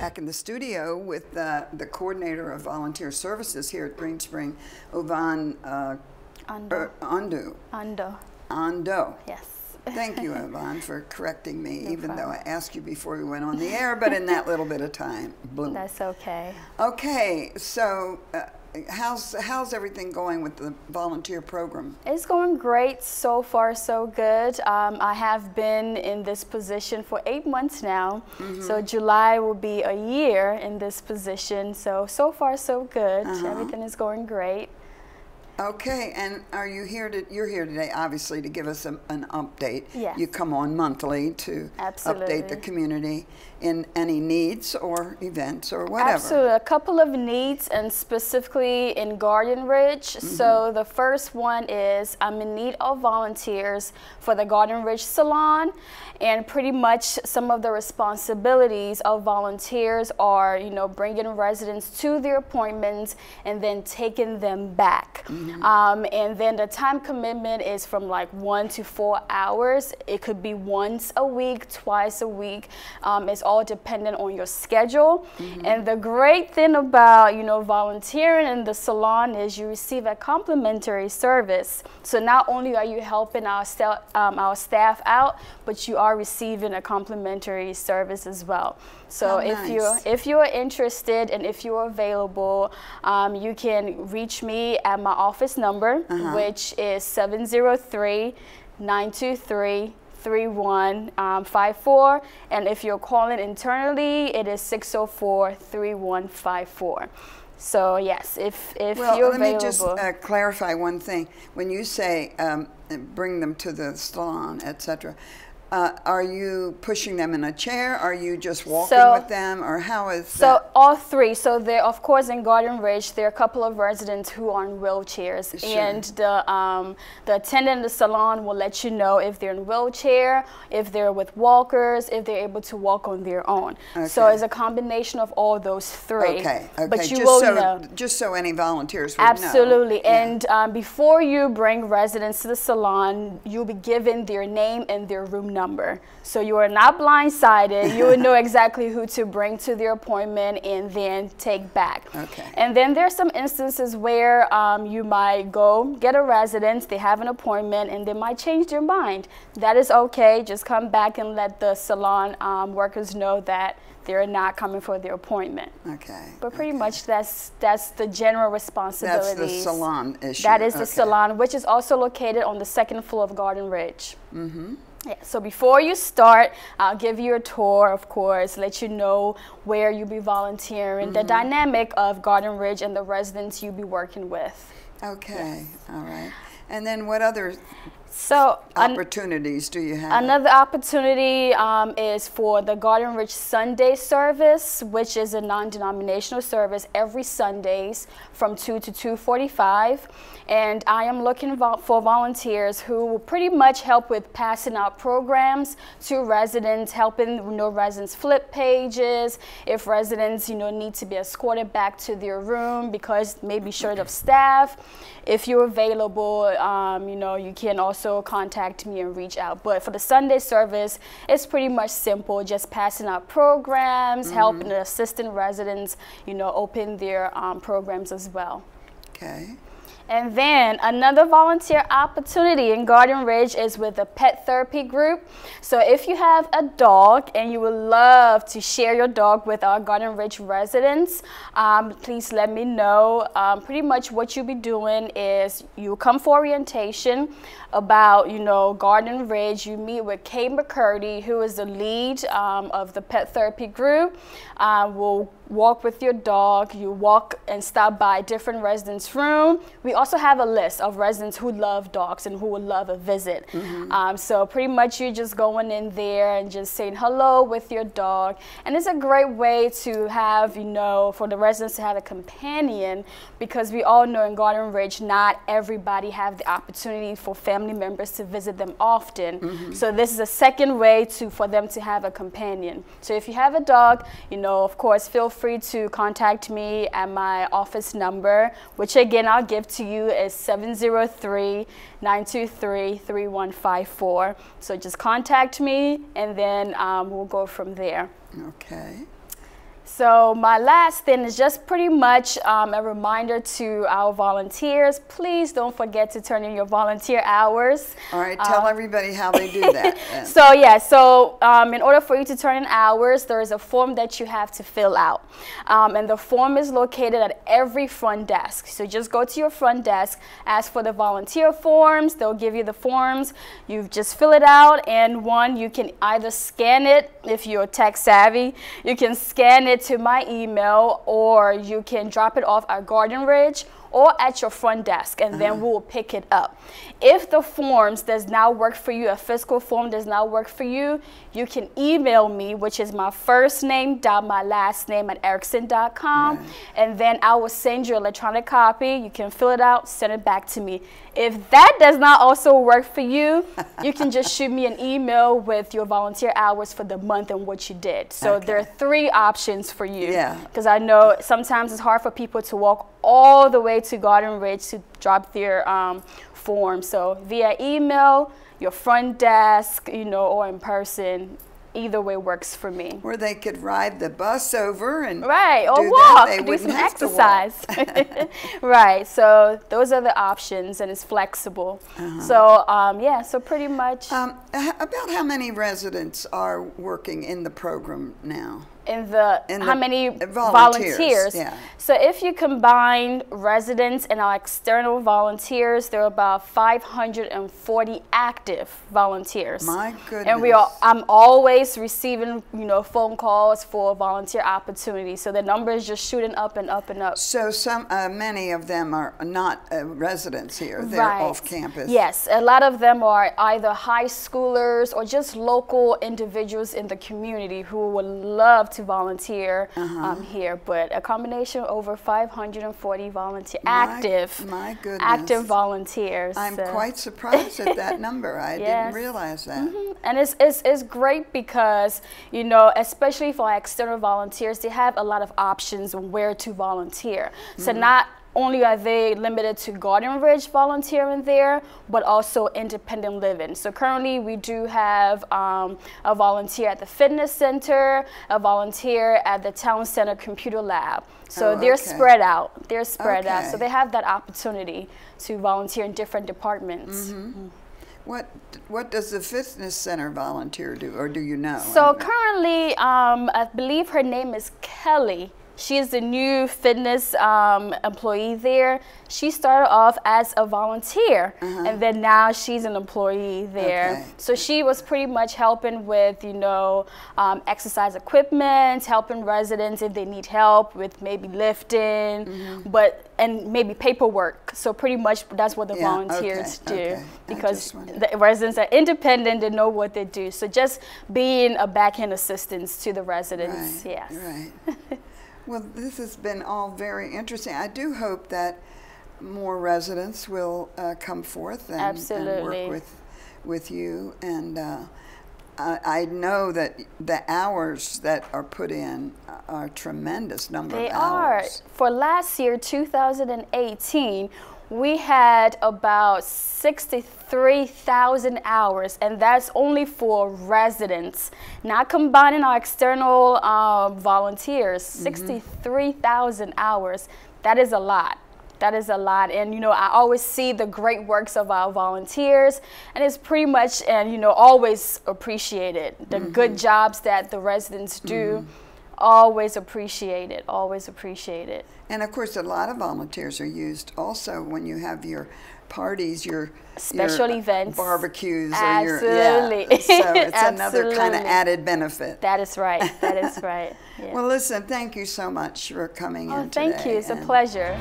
back in the studio with the coordinator of volunteer services here at Green Spring, Uvonne Andoh. Andoh. Yes. Thank you, Uvonne, for correcting me, even though I asked you before we went on the air, but in that little bit of time. Bloom. That's okay. Okay, so how's everything going with the volunteer program? It's going great. So far, so good. I have been in this position for 8 months now. So July will be a year in this position. So far, so good. Everything is going great. Okay, and are you here you're here today, obviously, to give us an update. Yes. You come on monthly to update the community in any needs or events or whatever. Absolutely, a couple of needs, and specifically in Garden Ridge. So the first one is I'm in need of volunteers for the Garden Ridge Salon, and pretty much some of the responsibilities of volunteers are, you know, bringing residents to their appointments and then taking them back. And then the time commitment is from like 1 to 4 hours. It could be once a week, twice a week. It's all dependent on your schedule. And the great thing about, you know, volunteering in the salon is you receive a complimentary service. So not only are you helping our staff out, but you are receiving a complimentary service as well. So if you're interested and if you're available, you can reach me at my office number, which is 703-923-3154, and if you're calling internally, it is 604-3154. So yes, if you're available. Let me just clarify one thing. When you say bring them to the salon, etc., are you pushing them in a chair? Are you just walking with them, or how is that? So all three. So there, of course, in Garden Ridge, there are a couple of residents who are in wheelchairs, and the attendant in the salon will let you know if they're in wheelchair, if they're with walkers, if they're able to walk on their own. So it's a combination of all those three. But you will know. Just so any volunteers would know. Absolutely. And before you bring residents to the salon, you'll be given their name and their room number. So you are not blindsided. You would know exactly who to bring to their appointment and then take back. And then there's some instances where you might go get a resident, they have an appointment, and they might change their mind. That is okay. Just come back and let the salon workers know that they're not coming for their appointment. But pretty much that's the general responsibilities. That's the salon issue. That is the salon, which is also located on the 2nd floor of Garden Ridge. Yeah, so before you start, I'll give you a tour, of course, let you know where you'll be volunteering, the dynamic of Garden Ridge and the residents you'll be working with. All right. And then what other opportunities do you have? Another opportunity is for the Garden Ridge Sunday service, which is a non-denominational service every Sundays from 2 to 2:45. And I am looking for volunteers who will pretty much help with passing out programs to residents, helping residents flip pages. If residents need to be escorted back to their room because maybe short of staff, if you're available, you can also contact me and reach out. But for the Sunday service, it's pretty much simple, just passing out programs, helping the assistant residents, open their programs as well. And then another volunteer opportunity in Garden Ridge is with a pet therapy group. So if you have a dog and you would love to share your dog with our Garden Ridge residents, please let me know. Pretty much what you'll be doing is you come for orientation about, Garden Ridge. You meet with Kay McCurdy, who is the lead of the pet therapy group. We'll walk with your dog. You walk and stop by different residents' room. We also have a list of residents who love dogs and who would love a visit. So pretty much you're just going in there and just saying hello with your dog. And it's a great way to have, for the residents to have a companion, because we all know in Garden Ridge, not everybody have the opportunity for family members to visit them often. So this is a second way for them to have a companion. So if you have a dog, of course, feel free to contact me at my office number, which again I'll give to you is 703-923-3154. So just contact me and then we'll go from there. So my last thing is just pretty much a reminder to our volunteers. Please don't forget to turn in your volunteer hours. All right, tell everybody how they do that. So yeah, in order for you to turn in hours, there is a form that you have to fill out. And the form is located at every front desk. So just go to your front desk, ask for the volunteer forms. They'll give you the forms. You just fill it out, and you can either scan it if you're tech savvy. You can scan it to my email, or you can drop it off at Garden Ridge or at your front desk, and then we'll pick it up. If the forms does not work for you, a physical form does not work for you, you can email me, which is my first name dot my last name at erickson.com, and then I will send you an electronic copy. You can fill it out, send it back to me. If that does not also work for you, you can just shoot me an email with your volunteer hours for the month and what you did. So there are 3 options for you. Because I know sometimes it's hard for people to walk all the way to Garden Ridge to drop their form. So via email, your front desk, or in person, either way works for me. Or they could ride the bus over and or walk, do some exercise. Right, so those are the options, and it's flexible. So so pretty much. About how many residents are working in the program now? How many volunteers? Yeah. So if you combine residents and our external volunteers, there are about 540 active volunteers. My goodness. And I'm always receiving, phone calls for volunteer opportunities. So the number is just shooting up and up and up. So many of them are not residents here. They're off campus. Yes, a lot of them are either high schoolers or just local individuals in the community who would love to volunteer here, but a combination of over 540 active volunteers. I'm quite surprised at that number. I didn't realize that. And it's great because, especially for our external volunteers, they have a lot of options on where to volunteer. So not only are they limited to Garden Ridge volunteering there, but also independent living. So currently we do have a volunteer at the fitness center, a volunteer at the town center computer lab. So they're spread out. They're spread out. So they have that opportunity to volunteer in different departments. What does the fitness center volunteer do, or do you know? So currently, I believe her name is Kelly. She is the new fitness employee there. She started off as a volunteer, and then now she's an employee there. So she was pretty much helping with, exercise equipment, helping residents if they need help with maybe lifting, and maybe paperwork. So pretty much that's what the volunteers do, because the residents are independent, they know what they do. So just being a back-end assistance to the residents. Yes. Right. Well, this has been all very interesting. I do hope that more residents will come forth and work with you. And I know that the hours that are put in are a tremendous number of hours. They are. For last year, 2018, we had about 63,000 hours, and that's only for residents, not combining our external volunteers. 63,000 hours. That is a lot. That is a lot. And, I always see the great works of our volunteers, and it's pretty much, always appreciated. The good jobs that the residents do. Always appreciate it, always appreciate it. And of course, a lot of volunteers are used also when you have your parties, your special events, barbecues. Absolutely. Or so it's another kind of added benefit. That is right, that is right. Well, listen, thank you so much for coming in today. Thank you, it's a pleasure.